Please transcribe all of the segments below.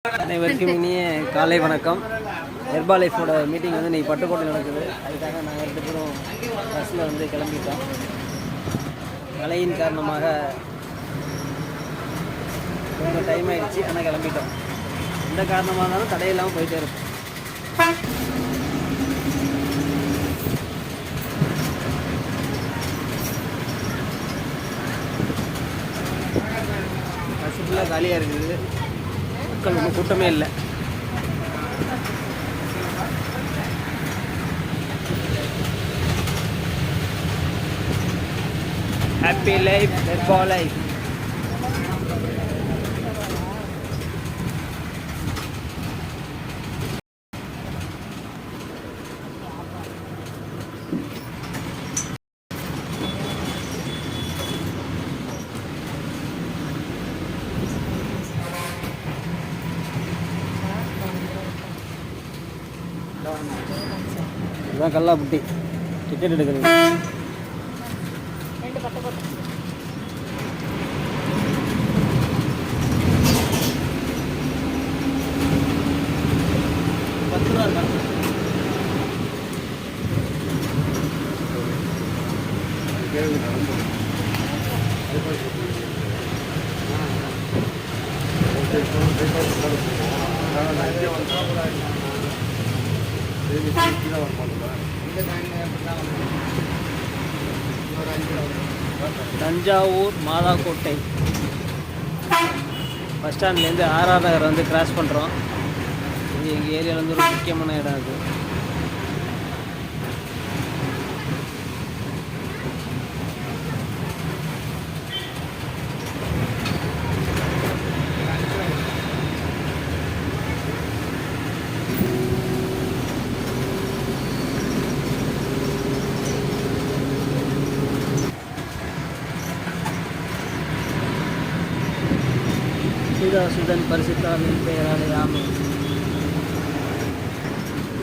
அனைவருக்கும் இனிய காலை வணக்கம். ஹெர்பா லைஃபோட மீட்டிங் வந்து இன்றைக்கி பட்டுக்கோட்டை நடக்குது. அதுக்காக நாங்கள் 2 பேரும் பஸ்ஸில் வந்து கிளம்பிட்டோம். மழையின் காரணமாக கொஞ்சம் டைம் ஆகிடுச்சு, ஆனால் கிளம்பிட்டோம். எந்த காரணமாக இருந்தாலும் தடையில்லாமல் போயிட்டே இருக்கும். பஸ் ஃபுல்லாக காலியாக இருக்குது, மக்கள் ஒன்றும் கூட்டமே இல்லை. Happy life, Herbalife. இதுதான் கல்லாப்புட்டி. டிக்கெட் எடுக்கிறீங்க. தஞ்சாவூர் மாதாக்கோட்டை பஸ் ஸ்டாண்ட்லேருந்து ஆர்ஆர் நகர் வந்து கிராஸ் பண்ணுறோம். இது எங்கள் ஏரியாவில் வந்து ஒரு முக்கியமான இடம் இருக்குது. சுதன் பரிசுத்தாவின் பெயரால் ஆமாம்.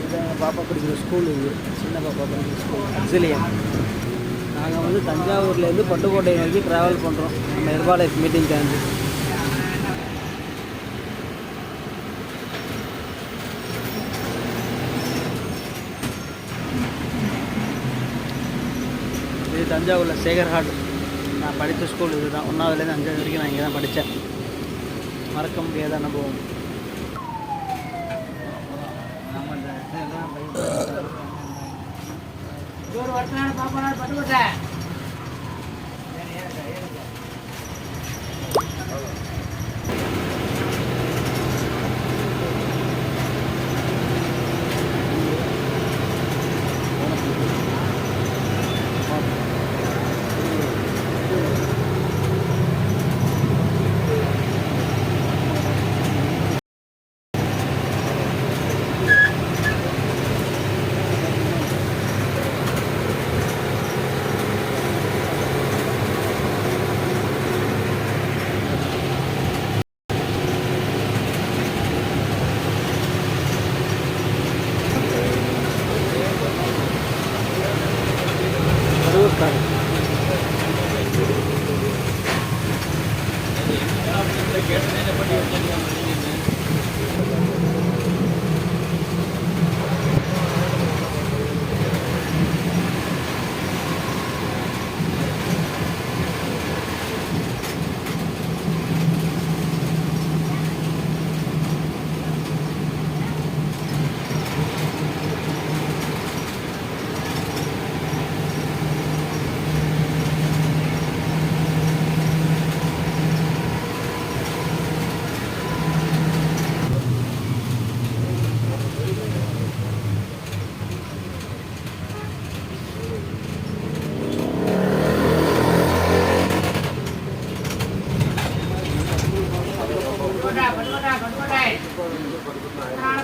இதான் பாப்பா படிக்கிற ஸ்கூல். இது சின்ன பாப்பா படிக்கிற ஸ்கூல் அக்ஸிலியம். நாங்கள் வந்து தஞ்சாவூர்லேருந்து பட்டுக்கோட்டை நோக்கி ட்ராவல் பண்ணுறோம் நம்ம ஹெர்பா லைஃப் மீட்டிங்காண்டு. இது தஞ்சாவூரில் சேகர்ஹாட். நான் படித்த ஸ்கூல் இது தான். 1ஆவதுலேருந்து 5ஆவது வரைக்கும் நான் இங்கே தான் படித்தேன். மறக்க முடியாத அனுபவம்.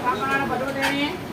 Patukotai.